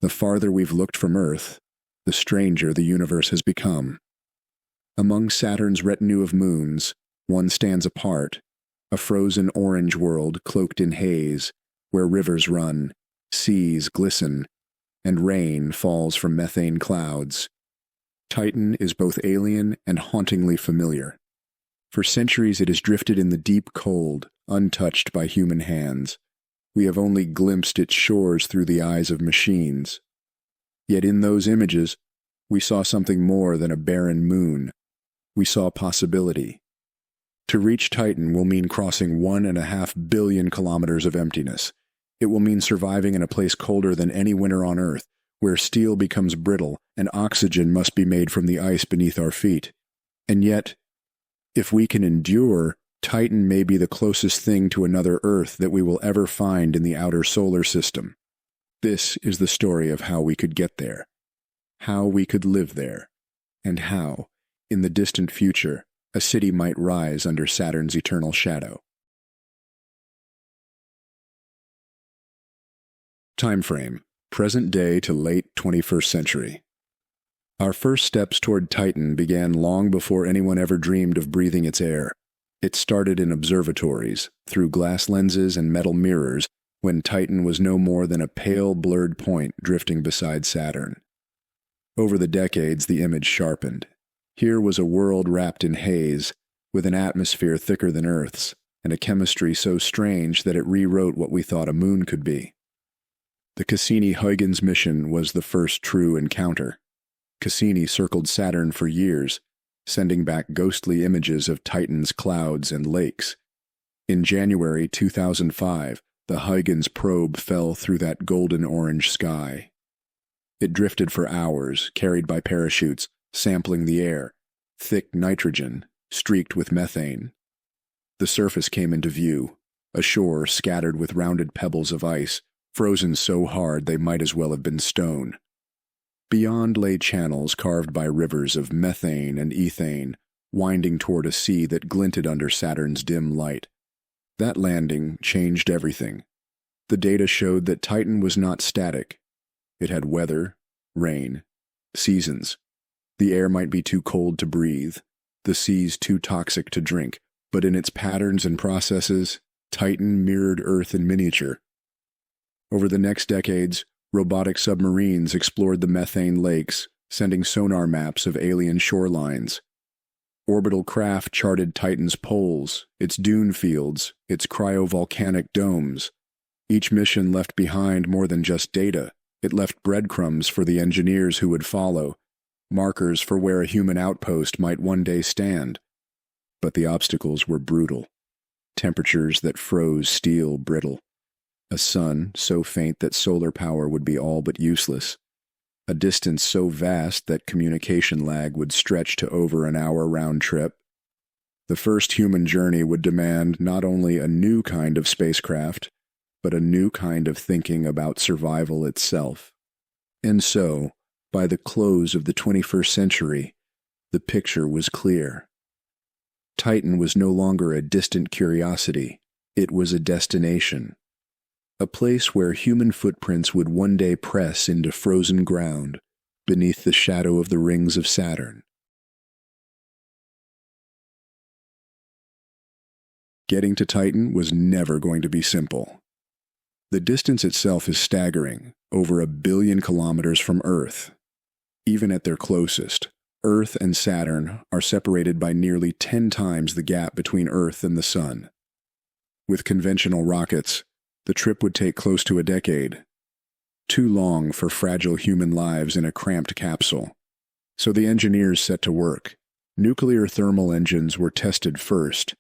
The farther we've looked from Earth, the stranger the universe has become. Among Saturn's retinue of moons, one stands apart, a frozen orange world cloaked in haze, where rivers run, seas glisten, and rain falls from methane clouds. Titan is both alien and hauntingly familiar. For centuries it has drifted in the deep cold, untouched by human hands. We have only glimpsed its shores through the eyes of machines. Yet in those images, we saw something more than a barren moon. We saw possibility. To reach Titan will mean crossing 1.5 billion kilometers of emptiness. It will mean surviving in a place colder than any winter on Earth, where steel becomes brittle and oxygen must be made from the ice beneath our feet. And yet, if we can endure, Titan may be the closest thing to another Earth that we will ever find in the outer solar system. This is the story of how we could get there, how we could live there, and how, in the distant future, a city might rise under Saturn's eternal shadow. Time frame: present day to late 21st century. Our first steps toward Titan began long before anyone ever dreamed of breathing its air. It started in observatories, through glass lenses and metal mirrors, when Titan was no more than a pale, blurred point drifting beside Saturn. Over the decades, the image sharpened. Here was a world wrapped in haze, with an atmosphere thicker than Earth's, and a chemistry so strange that it rewrote what we thought a moon could be. The Cassini-Huygens mission was the first true encounter. Cassini circled Saturn for years, sending back ghostly images of Titan's clouds and lakes. In January 2005, the Huygens probe fell through that golden-orange sky. It drifted for hours, carried by parachutes, sampling the air, thick nitrogen, streaked with methane. The surface came into view, a shore scattered with rounded pebbles of ice, frozen so hard they might as well have been stone. Beyond lay channels carved by rivers of methane and ethane, winding toward a sea that glinted under Saturn's dim light. That landing changed everything. The data showed that Titan was not static. It had weather, rain, seasons. The air might be too cold to breathe, the seas too toxic to drink, but in its patterns and processes, Titan mirrored Earth in miniature. Over the next decades, robotic submarines explored the methane lakes, sending sonar maps of alien shorelines. Orbital craft charted Titan's poles, its dune fields, its cryovolcanic domes. Each mission left behind more than just data. It left breadcrumbs for the engineers who would follow, markers for where a human outpost might one day stand. But the obstacles were brutal. Temperatures that froze steel brittle. A sun so faint that solar power would be all but useless. A distance so vast that communication lag would stretch to over an hour round trip. The first human journey would demand not only a new kind of spacecraft, but a new kind of thinking about survival itself. And so, by the close of the 21st century, the picture was clear. Titan was no longer a distant curiosity, it was a destination. A place where human footprints would one day press into frozen ground beneath the shadow of the rings of Saturn. Getting to Titan was never going to be simple. The distance itself is staggering, over 1 billion kilometers from Earth. Even at their closest, Earth and Saturn are separated by nearly 10 times the gap between Earth and the Sun. With conventional rockets, the trip would take close to a decade. Too long for fragile human lives in a cramped capsule. So the engineers set to work. Nuclear thermal engines were tested first.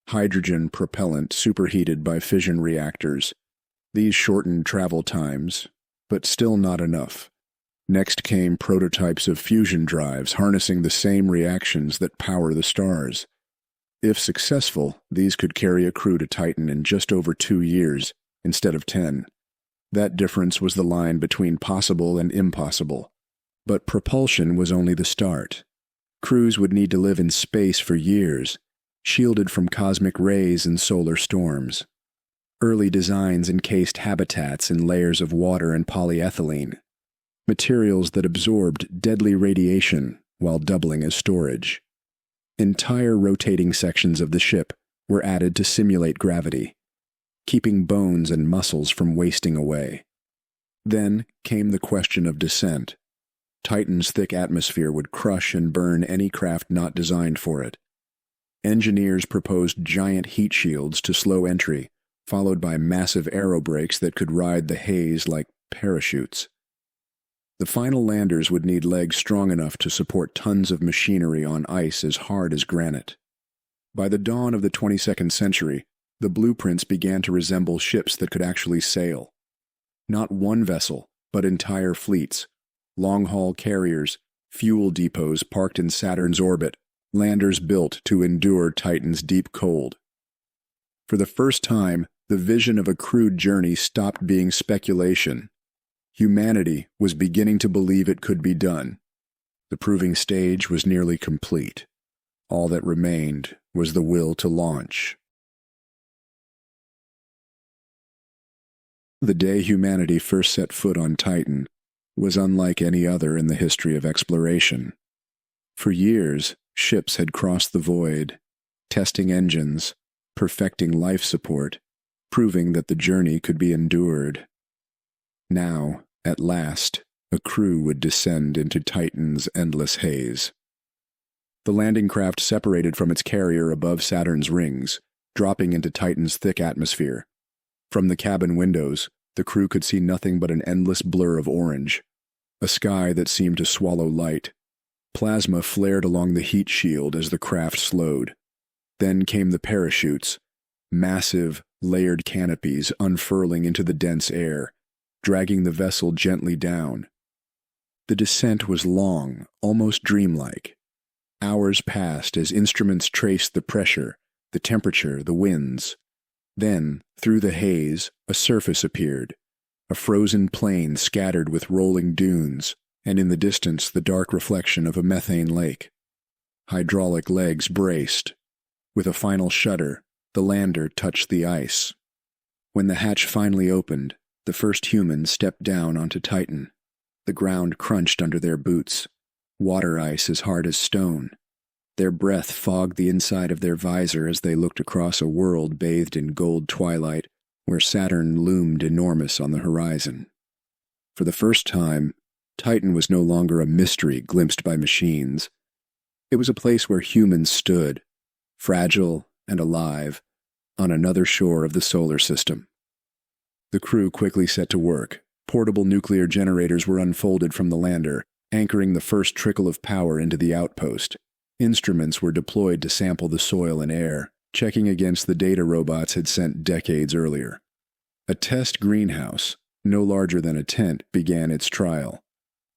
Hydrogen propellant superheated by fission reactors. These shortened travel times, but still not enough. Next came prototypes of fusion drives harnessing the same reactions that power the stars. If successful, these could carry a crew to Titan in just over 2 years, instead of 10. That difference was the line between possible and impossible. But propulsion was only the start. Crews would need to live in space for years, shielded from cosmic rays and solar storms. Early designs encased habitats in layers of water and polyethylene. materials that absorbed deadly radiation while doubling as storage. Entire rotating sections of the ship were added to simulate gravity, keeping bones and muscles from wasting away. Then came the question of descent. Titan's thick atmosphere would crush and burn any craft not designed for it. Engineers proposed giant heat shields to slow entry, followed by massive aerobrakes that could ride the haze like parachutes. The final landers would need legs strong enough to support tons of machinery on ice as hard as granite. By the dawn of the 22nd century, the blueprints began to resemble ships that could actually sail. Not one vessel, but entire fleets, long-haul carriers, fuel depots parked in Saturn's orbit, landers built to endure Titan's deep cold. For the first time, the vision of a crewed journey stopped being speculation. Humanity was beginning to believe it could be done. The proving stage was nearly complete. All that remained was the will to launch. The day humanity first set foot on Titan was unlike any other in the history of exploration. For years, ships had crossed the void, testing engines, perfecting life support, proving that the journey could be endured. Now, at last, a crew would descend into Titan's endless haze. The landing craft separated from its carrier above Saturn's rings, dropping into Titan's thick atmosphere. From the cabin windows, the crew could see nothing but an endless blur of orange, a sky that seemed to swallow light. Plasma flared along the heat shield as the craft slowed. Then came the parachutes, massive, layered canopies unfurling into the dense air, dragging the vessel gently down. The descent was long, almost dreamlike. Hours passed as instruments traced the pressure, the temperature, the winds. Then, through the haze, a surface appeared, a frozen plain scattered with rolling dunes, and in the distance the dark reflection of a methane lake. Hydraulic legs braced. With a final shudder, the lander touched the ice. When the hatch finally opened, the first humans stepped down onto Titan. The ground crunched under their boots, water ice as hard as stone. Their breath fogged the inside of their visor as they looked across a world bathed in gold twilight where Saturn loomed enormous on the horizon. For the first time, Titan was no longer a mystery glimpsed by machines. It was a place where humans stood, fragile and alive, on another shore of the solar system. The crew quickly set to work. Portable nuclear generators were unfolded from the lander, anchoring the first trickle of power into the outpost. Instruments were deployed to sample the soil and air, checking against the data robots had sent decades earlier. A test greenhouse, no larger than a tent, began its trial.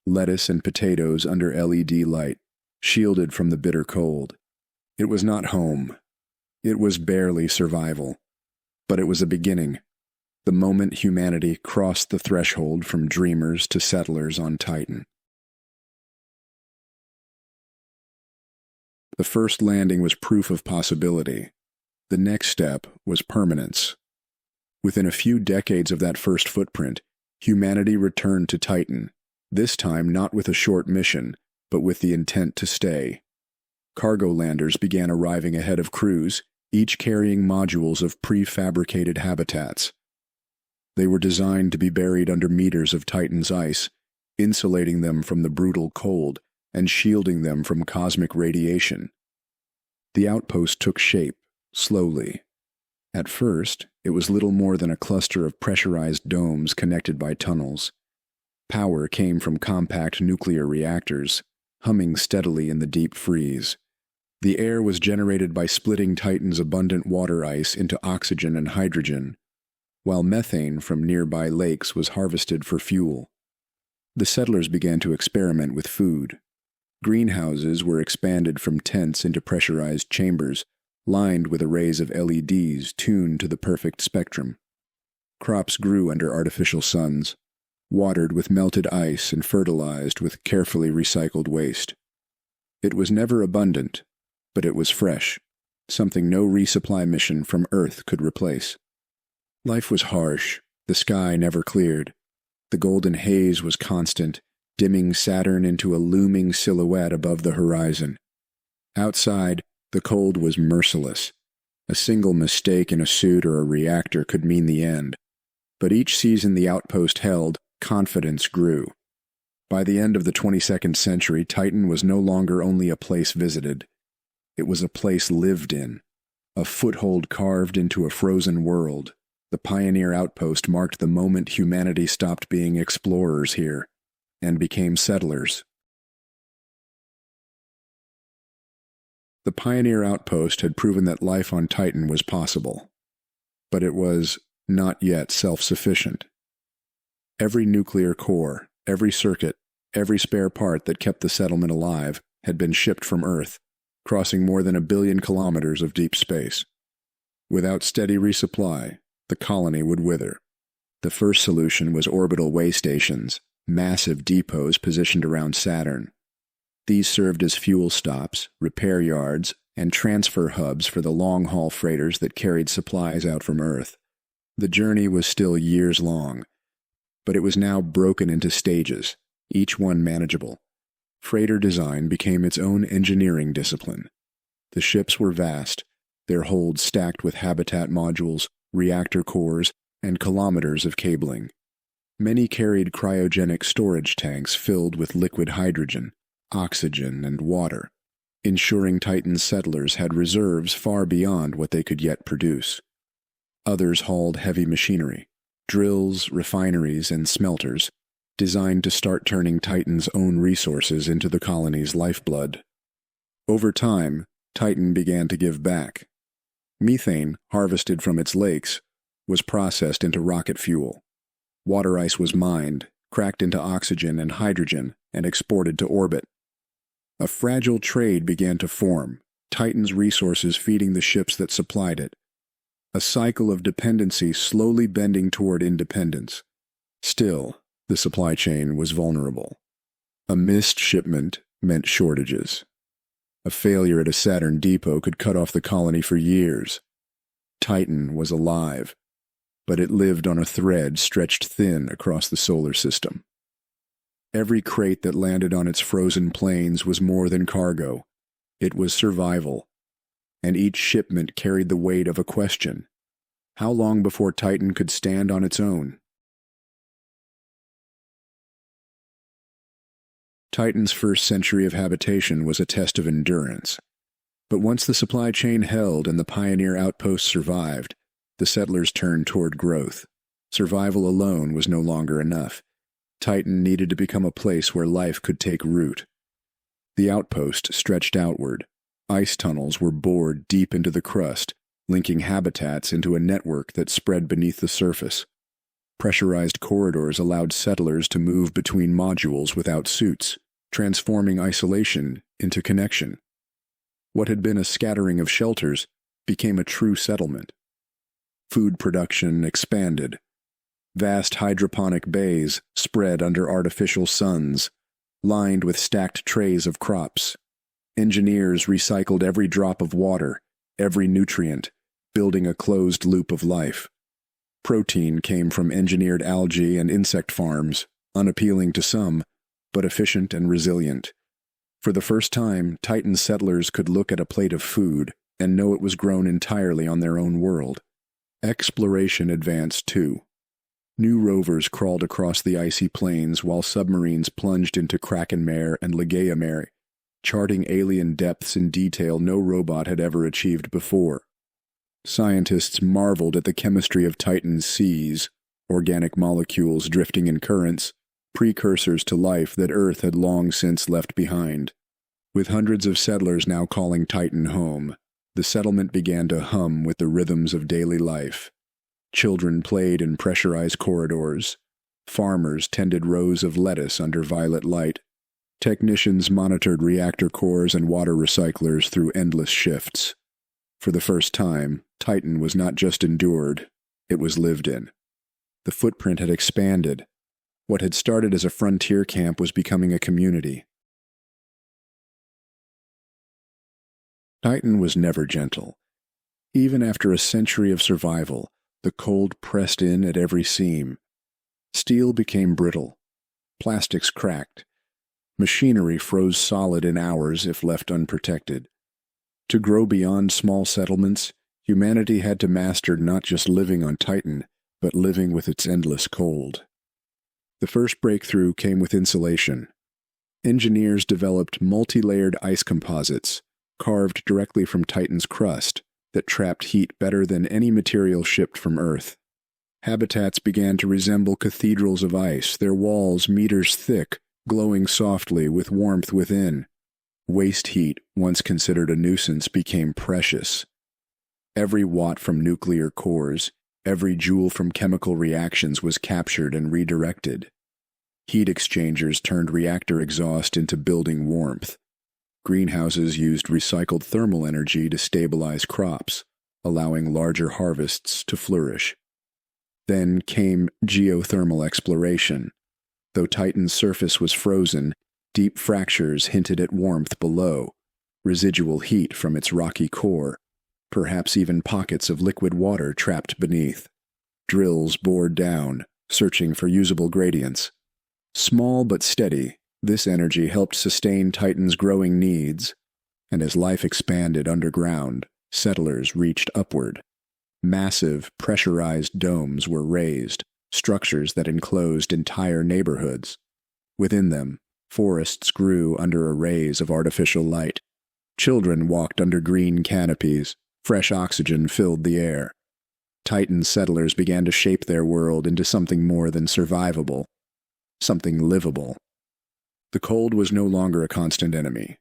Lettuce and potatoes under LED light, shielded from the bitter cold. It was not home. It was barely survival. But it was a beginning. The moment humanity crossed the threshold from dreamers to settlers on Titan. The first landing was proof of possibility. The next step was permanence. Within a few decades of that first footprint, humanity returned to Titan, this time not with a short mission, but with the intent to stay. Cargo landers began arriving ahead of crews, each carrying modules of prefabricated habitats. They were designed to be buried under meters of Titan's ice, insulating them from the brutal cold and shielding them from cosmic radiation. The outpost took shape, slowly. At first, it was little more than a cluster of pressurized domes connected by tunnels. Power came from compact nuclear reactors, humming steadily in the deep freeze. The air was generated by splitting Titan's abundant water ice into oxygen and hydrogen, while methane from nearby lakes was harvested for fuel. The settlers began to experiment with food. Greenhouses were expanded from tents into pressurized chambers, lined with arrays of LEDs tuned to the perfect spectrum. Crops grew under artificial suns, watered with melted ice and fertilized with carefully recycled waste. It was never abundant, but it was fresh, something no resupply mission from Earth could replace. Life was harsh, the sky never cleared. The golden haze was constant, dimming Saturn into a looming silhouette above the horizon. Outside, the cold was merciless. A single mistake in a suit or a reactor could mean the end. But each season the outpost held, confidence grew. By the end of the 22nd century, Titan was no longer only a place visited. It was a place lived in, a foothold carved into a frozen world. The pioneer outpost marked the moment humanity stopped being explorers here and became settlers. The pioneer outpost had proven that life on Titan was possible, but it was not yet self-sufficient. Every nuclear core, every circuit, every spare part that kept the settlement alive had been shipped from Earth, crossing more than 1 billion kilometers of deep space. Without steady resupply, the colony would wither. The first solution was orbital way stations, massive depots positioned around Saturn. These served as fuel stops, repair yards, and transfer hubs for the long-haul freighters that carried supplies out from Earth. The journey was still years long, but it was now broken into stages, each one manageable. Freighter design became its own engineering discipline. The ships were vast, their holds stacked with habitat modules, reactor cores, and kilometers of cabling. Many carried cryogenic storage tanks filled with liquid hydrogen, oxygen, and water, ensuring Titan's settlers had reserves far beyond what they could yet produce. Others hauled heavy machinery, drills, refineries, and smelters, designed to start turning Titan's own resources into the colony's lifeblood. Over time, Titan began to give back. Methane, harvested from its lakes, was processed into rocket fuel. Water ice was mined, cracked into oxygen and hydrogen, and exported to orbit. A fragile trade began to form, Titan's resources feeding the ships that supplied it. A cycle of dependency slowly bending toward independence. Still, the supply chain was vulnerable. A missed shipment meant shortages. A failure at a Saturn depot could cut off the colony for years. Titan was alive, but it lived on a thread stretched thin across the solar system. Every crate that landed on its frozen plains was more than cargo. It was survival. And each shipment carried the weight of a question. How long before Titan could stand on its own? Titan's first century of habitation was a test of endurance. But once the supply chain held and the pioneer outpost survived, the settlers turned toward growth. Survival alone was no longer enough. Titan needed to become a place where life could take root. The outpost stretched outward. Ice tunnels were bored deep into the crust, linking habitats into a network that spread beneath the surface. Pressurized corridors allowed settlers to move between modules without suits, transforming isolation into connection. What had been a scattering of shelters became a true settlement. Food production expanded. Vast hydroponic bays spread under artificial suns, lined with stacked trays of crops. Engineers recycled every drop of water, every nutrient, building a closed loop of life. Protein came from engineered algae and insect farms, unappealing to some, but efficient and resilient. For the first time, Titan settlers could look at a plate of food and know it was grown entirely on their own world. Exploration advanced too. New rovers crawled across the icy plains while submarines plunged into Krakenmeer and Ligeia, charting alien depths in detail no robot had ever achieved before. Scientists marveled at the chemistry of Titan's seas, organic molecules drifting in currents, precursors to life that Earth had long since left behind. With hundreds of settlers now calling Titan home, the settlement began to hum with the rhythms of daily life. Children played in pressurized corridors. Farmers tended rows of lettuce under violet light. Technicians monitored reactor cores and water recyclers through endless shifts. For the first time, Titan was not just endured, it was lived in. The footprint had expanded. What had started as a frontier camp was becoming a community. Titan was never gentle. Even after a century of survival, the cold pressed in at every seam. Steel became brittle. Plastics cracked. Machinery froze solid in hours if left unprotected. To grow beyond small settlements, humanity had to master not just living on Titan, but living with its endless cold. The first breakthrough came with insulation. Engineers developed multi-layered ice composites, carved directly from Titan's crust, that trapped heat better than any material shipped from Earth. Habitats began to resemble cathedrals of ice, their walls meters thick, glowing softly with warmth within. Waste heat, once considered a nuisance, became precious. Every watt from nuclear cores, every joule from chemical reactions was captured and redirected. Heat exchangers turned reactor exhaust into building warmth. Greenhouses used recycled thermal energy to stabilize crops, allowing larger harvests to flourish. Then came geothermal exploration. Though Titan's surface was frozen, deep fractures hinted at warmth below, residual heat from its rocky core, perhaps even pockets of liquid water trapped beneath. Drills bored down, searching for usable gradients. Small but steady, this energy helped sustain Titan's growing needs, and as life expanded underground, settlers reached upward. Massive, pressurized domes were raised, structures that enclosed entire neighborhoods. Within them, forests grew under arrays of artificial light. Children walked under green canopies. Fresh oxygen filled the air. Titan settlers began to shape their world into something more than survivable, something livable. The cold was no longer a constant enemy.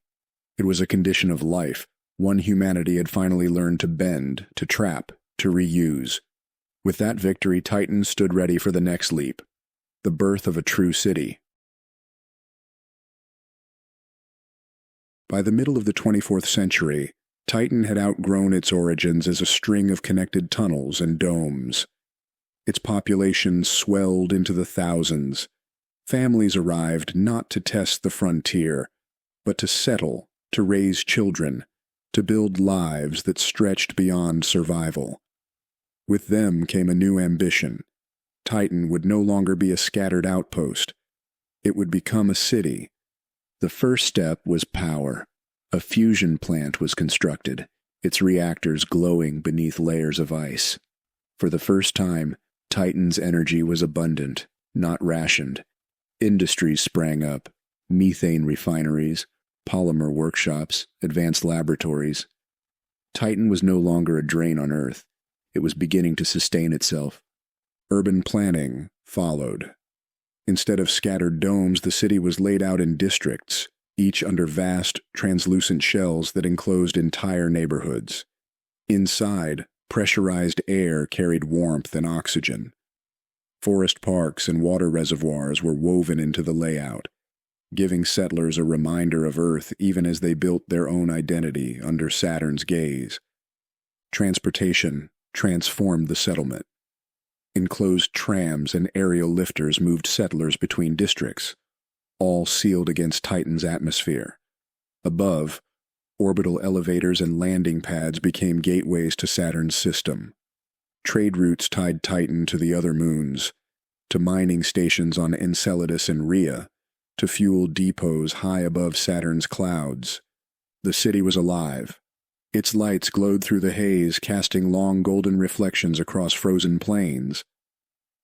It was a condition of life, one humanity had finally learned to bend, to trap, to reuse. With that victory, Titan stood ready for the next leap, the birth of a true city. By the middle of the 24th century, Titan had outgrown its origins as a string of connected tunnels and domes. Its population swelled into the thousands. Families arrived not to test the frontier, but to settle, to raise children, to build lives that stretched beyond survival. With them came a new ambition. Titan would no longer be a scattered outpost. It would become a city. The first step was power. A fusion plant was constructed, its reactors glowing beneath layers of ice. For the first time, Titan's energy was abundant, not rationed. Industries sprang up, methane refineries, polymer workshops, advanced laboratories. Titan was no longer a drain on Earth. It was beginning to sustain itself. Urban planning followed. Instead of scattered domes, the city was laid out in districts, each under vast, translucent shells that enclosed entire neighborhoods. Inside, pressurized air carried warmth and oxygen. Forest parks and water reservoirs were woven into the layout, giving settlers a reminder of Earth even as they built their own identity under Saturn's gaze. Transportation transformed the settlement. Enclosed trams and aerial lifters moved settlers between districts, all sealed against Titan's atmosphere. Above, orbital elevators and landing pads became gateways to Saturn's system. Trade routes tied Titan to the other moons, to mining stations on Enceladus and Rhea, to fuel depots high above Saturn's clouds. The city was alive. Its lights glowed through the haze, casting long golden reflections across frozen plains.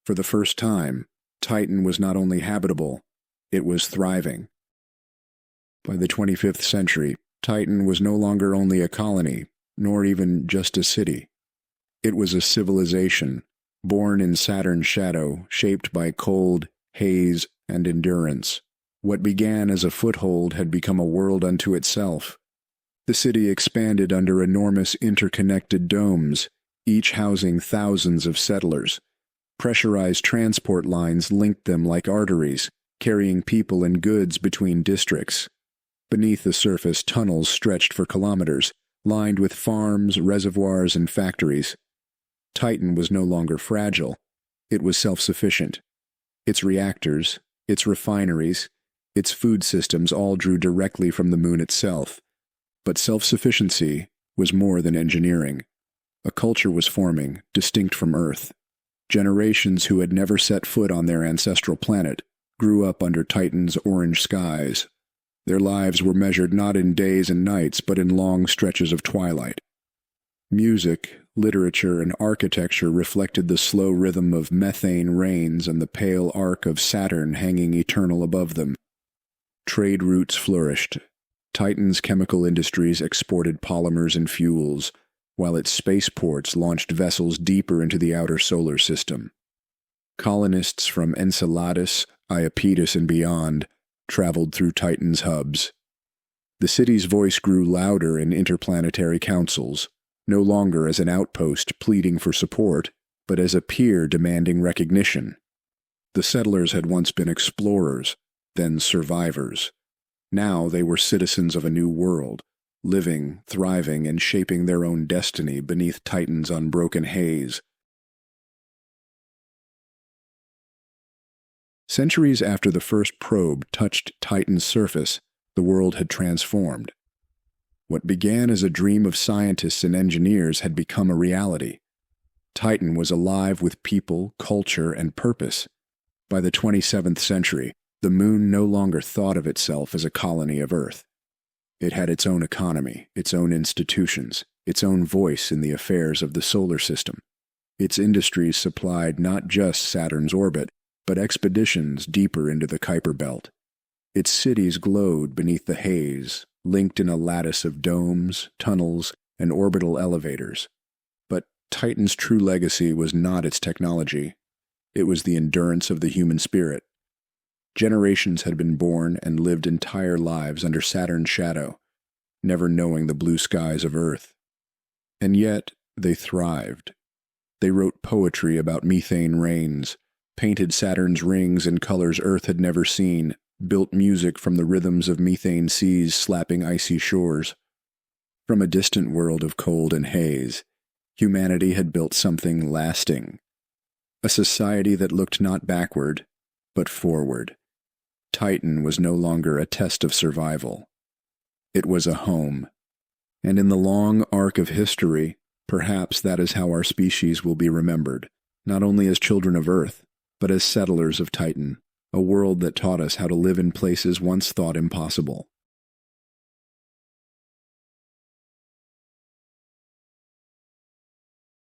For the first time, Titan was not only habitable, it was thriving. By the 25th century, Titan was no longer only a colony, nor even just a city. It was a civilization, born in Saturn's shadow, shaped by cold, haze, and endurance. What began as a foothold had become a world unto itself. The city expanded under enormous interconnected domes, each housing thousands of settlers. Pressurized transport lines linked them like arteries, carrying people and goods between districts. Beneath the surface, tunnels stretched for kilometers, lined with farms, reservoirs, and factories. Titan was no longer fragile. It was self-sufficient. Its reactors, its refineries, its food systems all drew directly from the moon itself. But self-sufficiency was more than engineering. A culture was forming, distinct from Earth. Generations who had never set foot on their ancestral planet grew up under Titan's orange skies. Their lives were measured not in days and nights, but in long stretches of twilight. Music, literature, and architecture reflected the slow rhythm of methane rains and the pale arc of Saturn hanging eternal above them. Trade routes flourished. Titan's chemical industries exported polymers and fuels, while its spaceports launched vessels deeper into the outer solar system. Colonists from Enceladus, Iapetus, and beyond traveled through Titan's hubs. The city's voice grew louder in interplanetary councils, no longer as an outpost pleading for support, but as a peer demanding recognition. The settlers had once been explorers, then survivors. Now they were citizens of a new world, living, thriving, and shaping their own destiny beneath Titan's unbroken haze. Centuries after the first probe touched Titan's surface, the world had transformed. What began as a dream of scientists and engineers had become a reality. Titan was alive with people, culture, and purpose. By the 27th century, the moon no longer thought of itself as a colony of Earth. It had its own economy, its own institutions, its own voice in the affairs of the solar system. Its industries supplied not just Saturn's orbit, but expeditions deeper into the Kuiper Belt. Its cities glowed beneath the haze, linked in a lattice of domes, tunnels, and orbital elevators. But Titan's true legacy was not its technology. It was the endurance of the human spirit. Generations had been born and lived entire lives under Saturn's shadow, never knowing the blue skies of Earth. And yet, they thrived. They wrote poetry about methane rains, painted Saturn's rings in colors Earth had never seen, built music from the rhythms of methane seas slapping icy shores. From a distant world of cold and haze, humanity had built something lasting. A society that looked not backward, but forward. Titan was no longer a test of survival. It was a home. And in the long arc of history, perhaps that is how our species will be remembered, not only as children of Earth, but as settlers of Titan, a world that taught us how to live in places once thought impossible.